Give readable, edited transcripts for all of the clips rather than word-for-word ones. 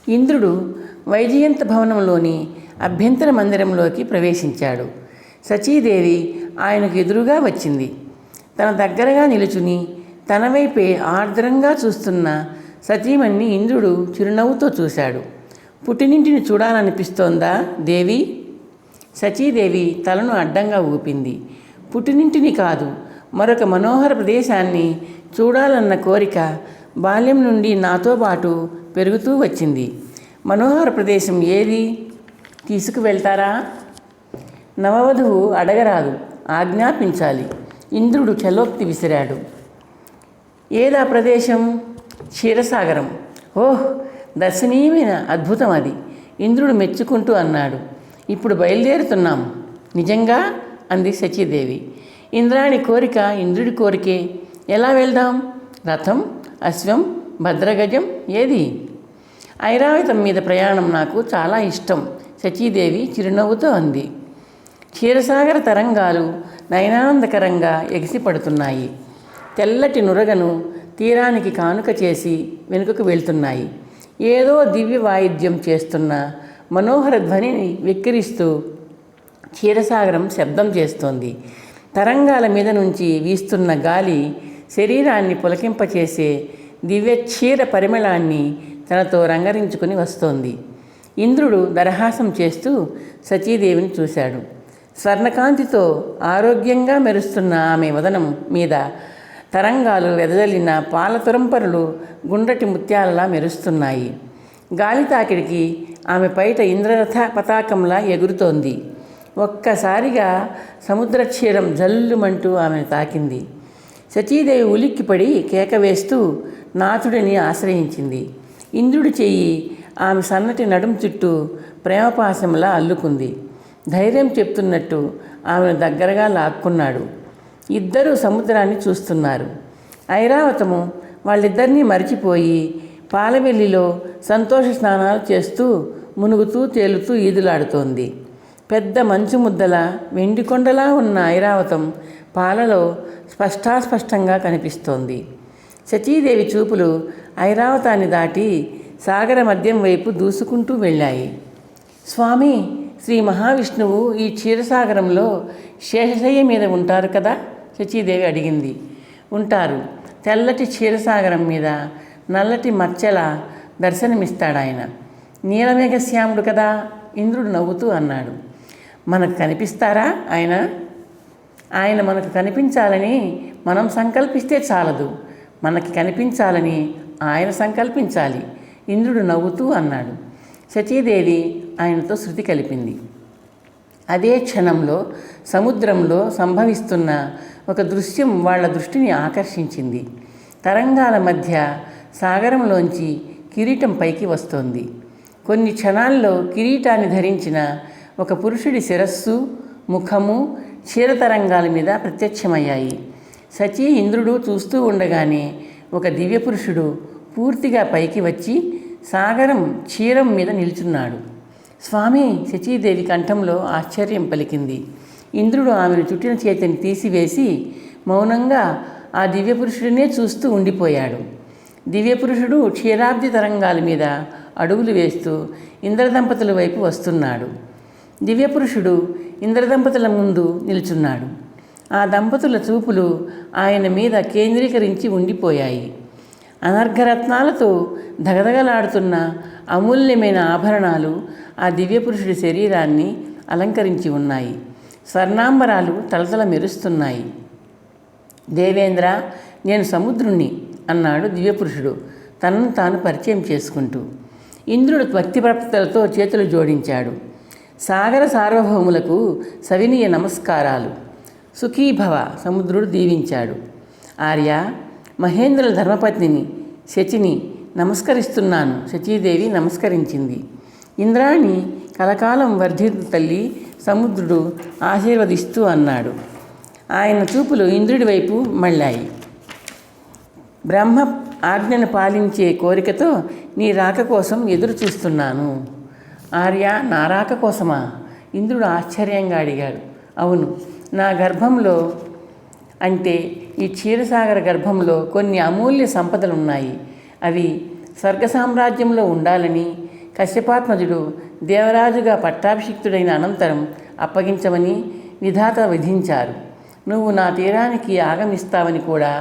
ఇంద్రుడు వైజయంత భవనంలోని అభ్యంతర మందిరంలోకి ప్రవేశించాడు. సచీదేవి ఆయనకు ఎదురుగా వచ్చింది. తన దగ్గరగా నిలుచుని తన వైపే ఆర్ద్రంగా చూస్తున్న సతీమణిని ఇంద్రుడు చిరునవ్వుతో చూశాడు. పుట్టినింటిని చూడాలనిపిస్తోందా దేవి? సచీదేవి తలను అడ్డంగా ఊపింది. పుట్టినింటిని కాదు, మరొక మనోహర ప్రదేశాన్ని చూడాలన్న కోరిక బాల్యం నుండి నాతో పాటు పెరుగుతూ వచ్చింది. మనోహర ప్రదేశం ఏది? తీసుకువెళ్తారా? నవవధువు అడగరాదు, ఆజ్ఞాపించాలి. ఇంద్రుడు చలోక్తి విసిరాడు. ఏదా ప్రదేశం? క్షీరసాగరం. ఓహ్, దర్శనీయమైన అద్భుతం అది, ఇంద్రుడు మెచ్చుకుంటూ అన్నాడు. ఇప్పుడు బయలుదేరుతున్నాం. నిజంగా? అంది సచీదేవి. ఇంద్రాణి కోరిక ఇంద్రుడి కోరికే. ఎలా వెళ్దాం? రథం, అశ్వం, భద్రగజం ఏది? ఐరావతం మీద ప్రయాణం నాకు చాలా ఇష్టం, సచీదేవి చిరునవ్వుతో అంది. క్షీరసాగర తరంగాలు నయనానందకరంగా ఎగిసిపడుతున్నాయి. తెల్లటి నురగను తీరానికి కానుక చేసి వెనుకకు వెళ్తున్నాయి. ఏదో దివ్య వాయిద్యం చేస్తున్న మనోహర ధ్వనిని వెక్కిరిస్తూ క్షీరసాగరం శబ్దం చేస్తోంది. తరంగాల మీద నుంచి వీస్తున్న గాలి శరీరాన్ని పులకింపచేసే దివ్య క్షీర పరిమళాన్ని తనతో రంగరించుకుని వస్తోంది. ఇంద్రుడు దరహాసం చేస్తూ సచీదేవిని చూశాడు. స్వర్ణకాంతితో ఆరోగ్యంగా మెరుస్తున్న ఆమె వదనం మీద తరంగాలు వెదజల్లిన పాల తురంపరులు గుండ్రటి ముత్యాలలా మెరుస్తున్నాయి. గాలి తాకిడికి ఆమె పైట ఇంద్రరథ పతాకంలా ఎగురుతోంది. ఒక్కసారిగా సముద్ర క్షీరం జల్లుమంటూ ఆమెను తాకింది. సచీదేవి ఉలిక్కిపడి కేక వేస్తూ నాథుడిని ఆశ్రయించింది. ఇంద్రుడి చెయ్యి ఆమె సన్నటి నడుం చుట్టూ ప్రేమపాశంలా అల్లుకుంది. ధైర్యం చెప్తున్నట్టు ఆమెను దగ్గరగా లాక్కున్నాడు. ఇద్దరూ సముద్రాన్ని చూస్తున్నారు. ఐరావతము వాళ్ళిద్దరినీ మరిచిపోయి పాలవెల్లిలో సంతోష స్నానాలు చేస్తూ మునుగుతూ తేలుతూ ఈదులాడుతోంది. పెద్ద మంచు ముద్దల వెండికొండలా ఉన్న ఐరావతం పాలలో స్పష్టాస్పష్టంగా కనిపిస్తోంది. సచీదేవి చూపులు ఐరావతాన్ని దాటి సాగర మధ్యం వైపు దూసుకుంటూ వెళ్ళాయి. స్వామి, శ్రీ మహావిష్ణువు ఈ క్షీరసాగరంలో శేషశయ్య మీద ఉంటారు కదా? సచీదేవి అడిగింది. ఉంటారు. తెల్లటి క్షీరసాగరం మీద నల్లటి మచ్చల దర్శనమిస్తాడాయన. నీలమేఘశ్యాముడు కదా? ఇంద్రుడు నవ్వుతూ అన్నాడు. మనకు కనిపిస్తారా ఆయన? ఆయన మనకు కనిపించాలని మనం సంకల్పిస్తే చాలదు, మనకి కనిపించాలని ఆయన సంకల్పించాలి, ఇంద్రుడు నవ్వుతూ అన్నాడు. సచీదేవి ఆయనతో శృతి కలిపింది. అదే క్షణంలో సముద్రంలో సంభవిస్తున్న ఒక దృశ్యం వాళ్ళ దృష్టిని ఆకర్షించింది. తరంగాల మధ్య సాగరంలోంచి కిరీటం పైకి వస్తోంది. కొన్ని క్షణాల్లో కిరీటాన్ని ధరించిన ఒక పురుషుడి శిరస్సు, ముఖము క్షీరతరంగాల మీద ప్రత్యక్షమయ్యాయి. సచీ ఇంద్రుడు చూస్తూ ఉండగానే ఒక దివ్యపురుషుడు పూర్తిగా పైకి వచ్చి సాగరం క్షీరం మీద నిల్చున్నాడు. స్వామి, సచీదేవి కంఠంలో ఆశ్చర్యం పలికింది. ఇంద్రుడు ఆమెను చుట్టిన చేతిని తీసివేసి మౌనంగా ఆ దివ్యపురుషుడినే చూస్తూ ఉండిపోయాడు. దివ్యపురుషుడు క్షీరాబ్ది తరంగాల మీద అడుగులు వేస్తూ ఇంద్రదంపతుల వైపు వస్తున్నాడు. దివ్యపురుషుడు ఇంద్రదంపతుల ముందు నిల్చున్నాడు. ఆ దంపతుల చూపులు ఆయన మీద కేంద్రీకరించి ఉండిపోయాయి. అనర్ఘరత్నాలతో దగదగలాడుతున్న అమూల్యమైన ఆభరణాలు ఆ దివ్యపురుషుడి శరీరాన్ని అలంకరించి ఉన్నాయి. స్వర్ణాంబరాలు తలతల మెరుస్తున్నాయి. దేవేంద్ర, నేను సముద్రుణ్ణి అన్నాడు దివ్యపురుషుడు తనను తాను పరిచయం చేసుకుంటూ. ఇంద్రుడు భక్తిప్రపత్తలతో చేతులు జోడించాడు. సాగర సార్వభౌములకు సవినీయ నమస్కారాలు. సుఖీభవ, సముద్రుడు దీవించాడు. ఆర్య, మహేంద్రుల ధర్మపత్నిని శచిని నమస్కరిస్తున్నాను. సచీదేవి నమస్కరించింది. ఇంద్రాణి కలకాలం వర్ధిల్లు తల్లి, సముద్రుడు ఆశీర్వదిస్తూ అన్నాడు. ఆయన చూపులు ఇంద్రుడి వైపు మళ్ళాయి. బ్రహ్మ ఆజ్ఞను పాలించే కోరికతో నీ రాక కోసం ఎదురు చూస్తున్నాను. ఆర్య, నా రాక కోసమా? ఇంద్రుడు ఆశ్చర్యంగా అడిగాడు. అవును, నా గర్భంలో, అంటే ఈ క్షీరసాగర గర్భంలో కొన్ని అమూల్య సంపదలున్నాయి. అవి స్వర్గ సామ్రాజ్యంలో ఉండాలని కశ్యపాత్మజుడు దేవరాజుగా పట్టాభిషిక్తుడైన అనంతరం అప్పగించమని విధాత విధించారు. నువ్వు నా తీరానికి ఆగమిస్తావని కూడా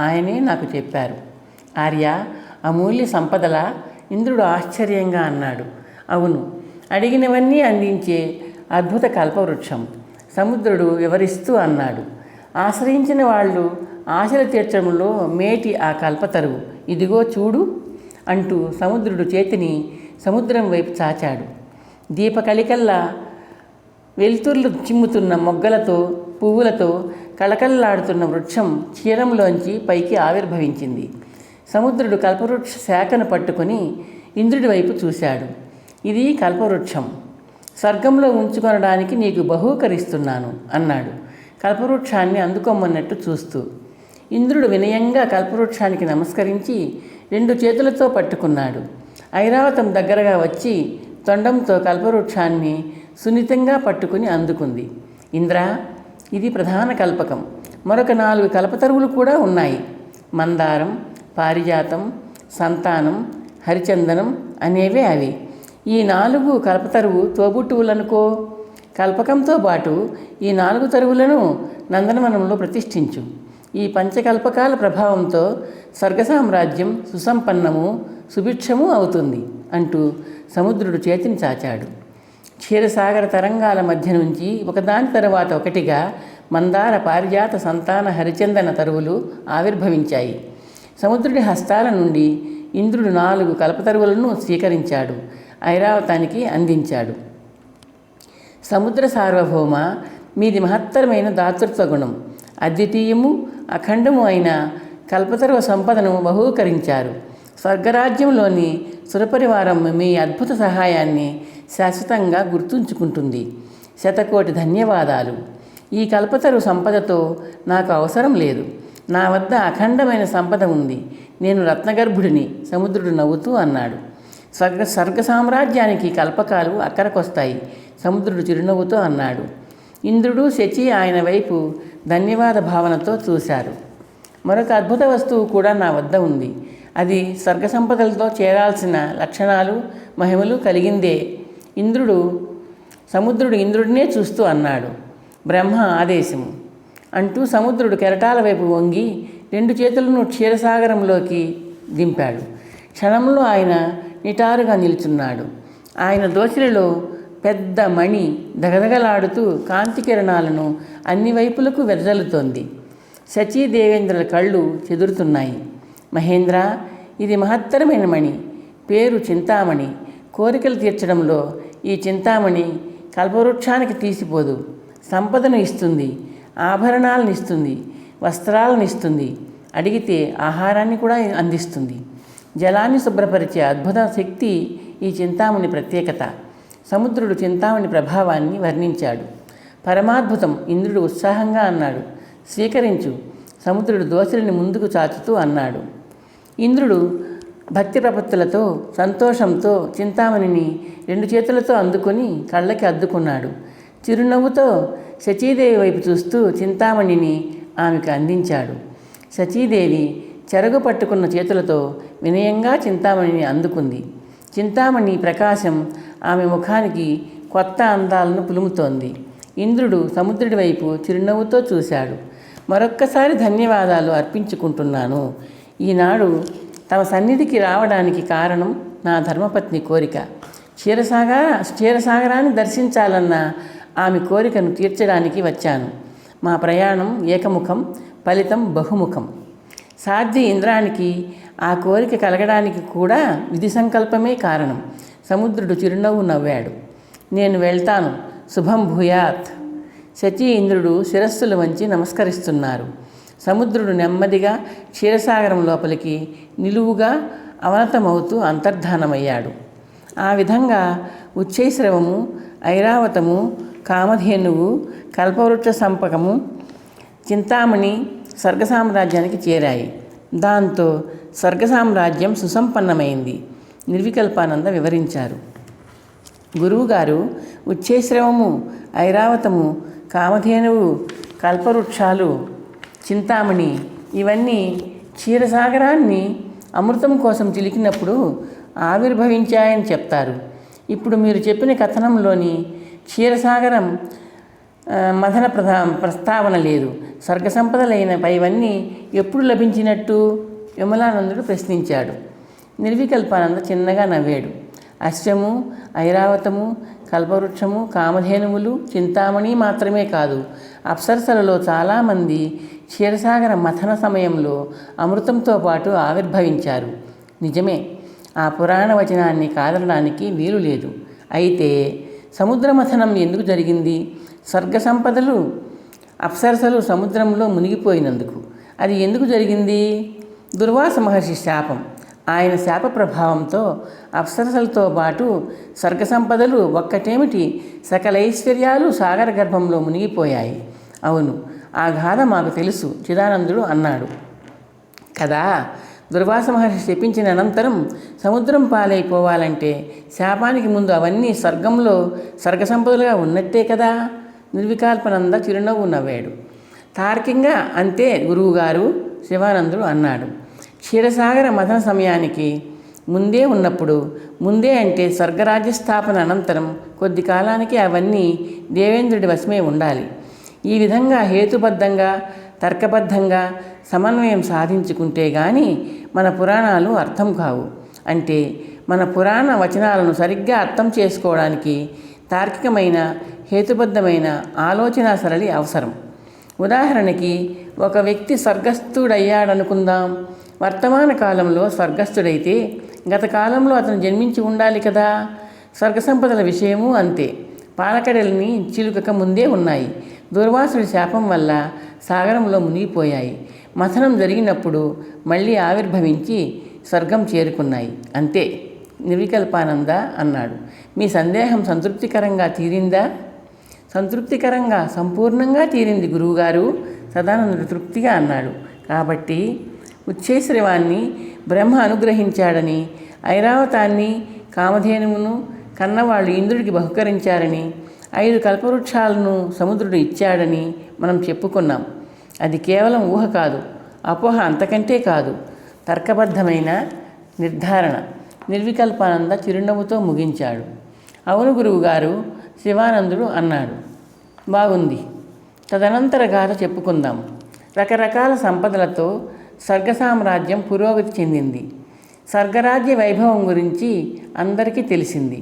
ఆయనే నాకు చెప్పారు. ఆర్య, అమూల్య సంపదలా? ఇంద్రుడు ఆశ్చర్యంగా అన్నాడు. అవును, అడిగినవన్నీ అందించే అద్భుత కల్పవృక్షం. సముద్రుడు వివరిస్తూ అన్నాడు. ఆశ్రయించిన వాళ్ళు ఆశలు తీర్చడంలో మేటి ఆ కల్పతరువు ఇదిగో చూడు అంటూ సముద్రుడు చేతిని సముద్రం వైపు చాచాడు. దీపకళికల్లా వెలుతుర్లు చిమ్ముతున్న మొగ్గలతో పువ్వులతో కళకళలాడుతున్న వృక్షం క్షీరంలోంచి పైకి ఆవిర్భవించింది. సముద్రుడు కల్పవృక్ష శాఖను పట్టుకొని ఇంద్రుడి వైపు చూశాడు. ఇది కల్పవృక్షం, స్వర్గంలో ఉంచుకొనడానికి నీకు బహూకరిస్తున్నాను అన్నాడు, కల్పవృక్షాన్ని అందుకోమన్నట్టు చూస్తూ. ఇంద్రుడు వినయంగా కల్పవృక్షానికి నమస్కరించి 2 చేతులతో పట్టుకున్నాడు. ఐరావతం దగ్గరగా వచ్చి తొండంతో కల్పవృక్షాన్ని సున్నితంగా పట్టుకుని అందుకుంది. ఇంద్ర, ఇది ప్రధాన కల్పకం. మరొక 4 కల్పతరువులు కూడా ఉన్నాయి. మందారం, పారిజాతం, సంతానం, హరిచందనం అనేవే అవి. ఈ 4 కల్పతరువు తోబుట్టువులనుకో. కల్పకంతో పాటు ఈ 4 తరువులను నందనవనంలో ప్రతిష్ఠించు. ఈ పంచకల్పకాల ప్రభావంతో స్వర్గ సామ్రాజ్యం సుసంపన్నము సుభిక్షము అవుతుంది అంటూ సముద్రుడు చేతిని చాచాడు. క్షీరసాగర తరంగాల మధ్య నుంచి ఒకదాని తరువాత ఒకటిగా మందార, పారిజాత, సంతాన, హరిచందన తరువులు ఆవిర్భవించాయి. సముద్రుడి హస్తాల నుండి ఇంద్రుడు 4 కల్పతరువులను స్వీకరించాడు, ఐరావతానికి అందించాడు. సముద్ర సార్వభౌమ, మీది మహత్తరమైన దాతృత్వ గుణం. అద్వితీయము అఖండము అయిన కల్పతరువ సంపదను బహూకరించారు. స్వర్గరాజ్యంలోని సురపరివారం మీ అద్భుత సహాయాన్ని శాశ్వతంగా గుర్తుంచుకుంటుంది. శతకోటి ధన్యవాదాలు. ఈ కల్పతరు సంపదతో నాకు అవసరం లేదు. నా వద్ద అఖండమైన సంపద ఉంది. నేను రత్నగర్భుడిని, సముద్రుడు నవ్వుతూ అన్నాడు. స్వర్గ సామ్రాజ్యానికి కల్పకాలు అక్కరకొస్తాయి, సముద్రుడు చిరునవ్వుతో అన్నాడు. ఇంద్రుడు, శచి ఆయన వైపు ధన్యవాద భావనతో చూశారు. మరొక అద్భుత వస్తువు కూడా నా వద్ద ఉంది. అది స్వర్గ సంపదలతో చేరాల్సిన లక్షణాలు మహిమలు కలిగిందే. సముద్రుడు ఇంద్రుడినే చూస్తూ అన్నాడు. బ్రహ్మ ఆదేశము అంటూ సముద్రుడు కెరటాల వైపు వంగి 2 చేతులను క్షీరసాగరంలోకి దింపాడు. క్షణంలో ఆయన నిటారుగా నిల్చున్నాడు. ఆయన దోసిలిలో పెద్ద మణి దగదగలాడుతూ కాంతి కిరణాలను అన్ని వైపులకు వెదజల్లుతోంది. శచీదేవేంద్రుల కళ్ళు చెదురుతున్నాయి. మహేంద్ర, ఇది మహత్తరమైన మణి. పేరు చింతామణి. కోరికలు తీర్చడంలో ఈ చింతామణి కల్పవృక్షానికి తీసిపోదు. సంపదను ఇస్తుంది, ఆభరణాలను ఇస్తుంది, వస్త్రాలను ఇస్తుంది, అడిగితే ఆహారాన్ని కూడా అందిస్తుంది. జలాన్ని శుభ్రపరిచే అద్భుత శక్తి ఈ చింతామణి ప్రత్యేకత. సముద్రుడు చింతామణి ప్రభావాన్ని వర్ణించాడు. పరమాద్భుతం, ఇంద్రుడు ఉత్సాహంగా అన్నాడు. స్వీకరించు, సముద్రుడు దోసిలిని ముందుకు చాచుతూ అన్నాడు. ఇంద్రుడు భక్తి ప్రపత్తులతో సంతోషంతో చింతామణిని 2 చేతులతో అందుకొని కళ్ళకి అద్దుకున్నాడు. చిరునవ్వుతో శచీదేవి వైపు చూస్తూ చింతామణిని ఆమెకు అందించాడు. శచీదేవి చెరగు పట్టుకున్న చేతులతో వినయంగా చింతామణిని అందుకుంది. చింతామణి ప్రకాశం ఆమె ముఖానికి కొత్త అందాలను పులుముతోంది. ఇంద్రుడు సముద్రుడి వైపు చిరునవ్వుతో చూశాడు. మరొక్కసారి ధన్యవాదాలు అర్పించుకుంటున్నాను. ఈనాడు తమ సన్నిధికి రావడానికి కారణం నా ధర్మపత్ని కోరిక. క్షీరసాగరాన్ని దర్శించాలన్న ఆమె కోరికను తీర్చడానికి వచ్చాను. మా ప్రయాణం ఏకముఖం, ఫలితం బహుముఖం. సాధ్వి ఇంద్రానికి ఆ కోరిక కలగడానికి కూడా విధి సంకల్పమే కారణం. సముద్రుడు చిరునవ్వు నవ్వాడు. నేను వెళ్తాను, శుభం భూయాత్. శచీ, ఇంద్రుడు శిరస్సులు వంచి నమస్కరిస్తున్నారు. సముద్రుడు నెమ్మదిగా క్షీరసాగరం లోపలికి నిలువుగా అవనతమవుతూ అంతర్ధానమయ్యాడు. ఆ విధంగా ఉచ్చైశ్రవము, ఐరావతము, కామధేనువు, కల్పవృక్ష సంపకము, చింతామణి స్వర్గ సామ్రాజ్యానికి చేరాయి. దాంతో స్వర్గ సామ్రాజ్యం సుసంపన్నమైంది. నిర్వికల్పానంద వివరించారు. గురువుగారు, ఉచ్ఛైశ్రవము, ఐరావతము, కామధేనువు, కల్పవృక్షాలు, చింతామణి ఇవన్నీ క్షీరసాగరాన్ని అమృతం కోసం చిలికినప్పుడు ఆవిర్భవించాయని చెప్తారు. ఇప్పుడు మీరు చెప్పిన కథనంలోని క్షీరసాగరం మథన ప్రస్తావన లేదు. స్వర్గ సంపదలైన పైవన్నీ ఎప్పుడు లభించినట్టు విమలానందుడు ప్రశ్నించాడు. నిర్వికల్పానంద చిన్నగా నవ్వాడు. అశ్వము, ఐరావతము, కల్పవృక్షము, కామధేనువులు, చింతామణి మాత్రమే కాదు, అప్సరసలలో చాలామంది క్షీరసాగర మథన సమయంలో అమృతంతో పాటు ఆవిర్భవించారు. నిజమే, ఆ పురాణ వచనాన్ని కాదనడానికి వీలు లేదు. అయితే సముద్ర మథనం ఎందుకు జరిగింది? స్వర్గ సంపదలు, అప్సరసలు సముద్రంలో మునిగిపోయినందుకు. అది ఎందుకు జరిగింది? దుర్వాస మహర్షి శాపం. ఆయన శాప ప్రభావంతో అప్సరసలతో పాటు స్వర్గ సంపదలు ఒక్కటేమిటి, సకల ఐశ్వర్యాలు సాగర గర్భంలో మునిగిపోయాయి. అవును, ఆ గాథ మాకు తెలుసు, చిదానందుడు అన్నాడు కదా. దుర్వాస మహర్షి శపించిన అనంతరం సముద్రం పాలైపోవాలంటే శాపానికి ముందు అవన్నీ స్వర్గంలో స్వర్గ సంపదలుగా ఉన్నట్టే కదా. నిర్వికల్పానంద చిరునవ్వు నవ్వాడు. తార్కికంగా అంతే గురువుగారు, శివానందుడు అన్నాడు. క్షీరసాగర మథన సమయానికి ముందే ఉన్నప్పుడు, ముందే అంటే స్వర్గరాజ్య స్థాపన అనంతరం కొద్ది కాలానికి అవన్నీ దేవేంద్రుడి వశమే ఉండాలి. ఈ విధంగా హేతుబద్ధంగా, తర్కబద్ధంగా సమన్వయం సాధించుకుంటే గాని మన పురాణాలు అర్థం కావు. అంటే మన పురాణ వచనాలను సరిగ్గా అర్థం చేసుకోవడానికి తార్కికమైన, హేతుబద్ధమైన ఆలోచనా సరళి అవసరం. ఉదాహరణకి, ఒక వ్యక్తి స్వర్గస్థుడయ్యాడనుకుందాం. వర్తమాన కాలంలో స్వర్గస్థుడైతే గత కాలంలో అతను జన్మించి ఉండాలి కదా. స్వర్గ సంపదల విషయము అంతే. పాలకడల్ని చిలుకక ముందే ఉన్నాయి. దుర్వాసుడి శాపం వల్ల సాగరంలో మునిగిపోయాయి. మథనం జరిగినప్పుడు మళ్ళీ ఆవిర్భవించి స్వర్గం చేరుకున్నాయి. అంతే. నిర్వికల్పానంద అన్నాడు. మీ సందేహం సంతృప్తికరంగా తీరిందా? సంతృప్తికరంగా, సంపూర్ణంగా తీరింది గురువుగారు, సదానందుడు తృప్తిగా అన్నాడు. కాబట్టి ఉచ్ఛైశ్రవాన్ని బ్రహ్మ అనుగ్రహించాడని, ఐరావతాన్ని, కామధేనువును కన్నవాళ్ళు ఇంద్రుడికి బహుకరించారని, 5 కల్పవృక్షాలను సముద్రుడు ఇచ్చాడని మనం చెప్పుకున్నాం. అది కేవలం ఊహ కాదు, అపోహ అంతకంటే కాదు, తర్కబద్ధమైన నిర్ధారణ. నిర్వికల్పానంద చిరునవ్వుతో ముగించాడు. అవును గురువుగారు, శివానందుడు అన్నాడు. బాగుంది. తదనంతర గాథ చెప్పుకుందాం. రకరకాల సంపదలతో స్వర్గ సామ్రాజ్యం పురోగతి చెందింది. స్వర్గరాజ్య వైభవం గురించి అందరికీ తెలిసింది.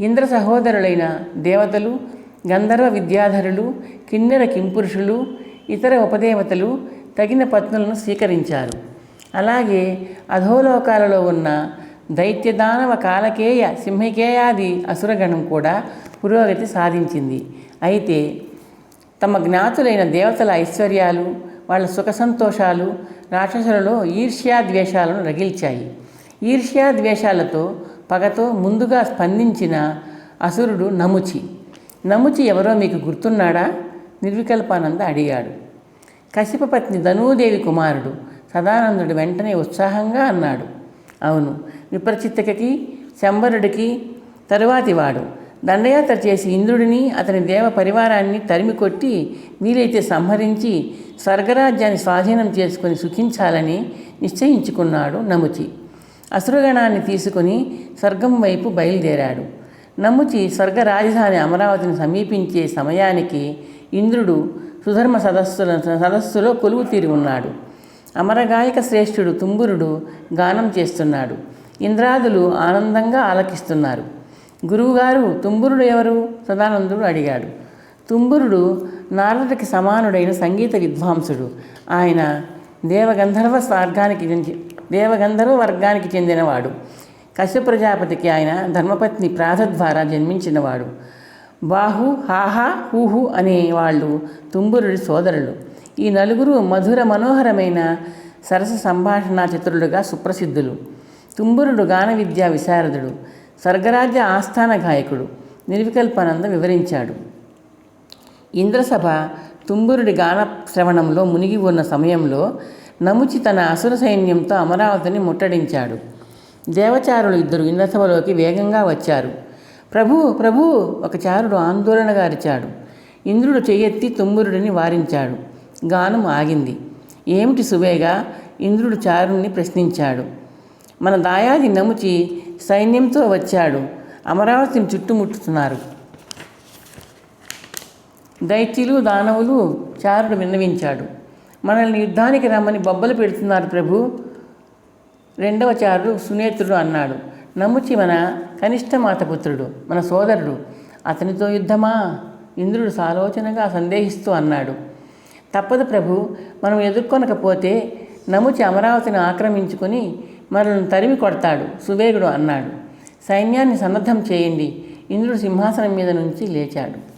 ఇంద్ర సహోదరులైన దేవతలు, గంధర్వ విద్యాధరులు, కిన్నెర కింపురుషులు, ఇతర ఉపదేవతలు తగిన పత్నులను స్వీకరించారు. అలాగే అధోలోకాలలో ఉన్న దైత్యదానవ కాలకేయ సింహికేయాది అసురగణం కూడా పురోగతి సాధించింది. అయితే తమ జ్ఞాతులైన దేవతల ఐశ్వర్యాలు, వాళ్ళ సుఖ సంతోషాలు రాక్షసులలో ఈర్ష్యాద్వేషాలను రగిల్చాయి. ఈర్ష్యాద్వేషాలతో, పగతో ముందుగా స్పందించిన అసురుడు నముచి. నముచి ఎవరో మీకు గుర్తున్నాడా? నిర్వికల్పానంద అడిగాడు. కశ్యపపత్ని ధనూదేవి కుమారుడు. సదానందుడు వెంటనే ఉత్సాహంగా అన్నాడు. అవును, విప్రచిత్తకి, శంబరుడికి తరువాతివాడు. దండయాత్ర చేసి ఇంద్రుడిని, అతని దేవ పరివారాన్ని తరిమికొట్టి, వీలైతే సంహరించి స్వర్గరాజ్యాన్ని స్వాధీనం చేసుకుని సుఖించాలని నిశ్చయించుకున్నాడు నముచి. అసురగణాన్ని తీసుకుని స్వర్గం వైపు బయలుదేరాడు. నముచి స్వర్గ రాజధాని అమరావతిని సమీపించే సమయానికి ఇంద్రుడు సుధర్మ సదస్సులో కొలువు తీరి ఉన్నాడు. అమరగాయక శ్రేష్ఠుడు తుంబురుడు గానం చేస్తున్నాడు. ఇంద్రాదులు ఆనందంగా ఆలకిస్తున్నారు. గురువుగారు, తుంబురుడు ఎవరు? సదానందుడు అడిగాడు. తుంబురుడు నారదుడికి సమానుడైన సంగీత విద్వాంసుడు. ఆయన దేవగంధర్వ వర్గానికి చెందినవాడు. కశ్యప ప్రజాపతికి ఆయన ధర్మపత్ని ప్రాధ ద్వారా జన్మించినవాడు. బాహు, హాహా, హూహు అనే వాళ్ళు తుంబురుడి సోదరులు. ఈ నలుగురు మధుర మనోహరమైన సరస సంభాషణా చతురులుగా సుప్రసిద్ధులు. తుంబురుడు గాన విద్యా విశారదుడు, స్వర్గరాజ్య ఆస్థాన గాయకుడు. నిర్వికల్పానంద వివరించాడు. ఇంద్రసభ తుంబురుడి గాన శ్రవణంలో మునిగి ఉన్న సమయంలో నముచి తన అసుర సైన్యంతో అమరావతిని ముట్టడించాడు. దేవచారులు 2 ఇంద్రసభలోకి వేగంగా వచ్చారు. ప్రభు, ప్రభు, ఒక చారుడు ఆందోళనగా అరిచాడు. ఇంద్రుడు చెయ్యెత్తి తుంబురుడిని వారించాడు. గానం ఆగింది. ఏమిటి సువేగా? ఇంద్రుడు చారుణ్ణి ప్రశ్నించాడు. మన దాయాది నముచి సైన్యంతో వచ్చాడు. అమరావతిని చుట్టుముట్టుతున్నారు. దైత్యులు దానవులు చారుడు విన్నవించాడు. మనల్ని యుద్ధానికి రమ్మని బొబ్బలు పెడుతున్నారు ప్రభు. రెండవ చారుడు సునేత్రుడు అన్నాడు. నముచి మన కనిష్ట మాతపుత్రుడు, మన సోదరుడు. అతనితో యుద్ధమా? ఇంద్రుడు సాలోచనగా సందేహిస్తూ అన్నాడు. తప్పదు ప్రభు, మనం ఎదుర్కొనకపోతే నముచి అమరావతిని ఆక్రమించుకొని మనల్ని తరిమి కొడతాడు, సువేగుడు అన్నాడు. సైన్యాన్ని సన్నద్ధం చేయండి. ఇంద్రుడు సింహాసనం మీద నుంచి లేచాడు.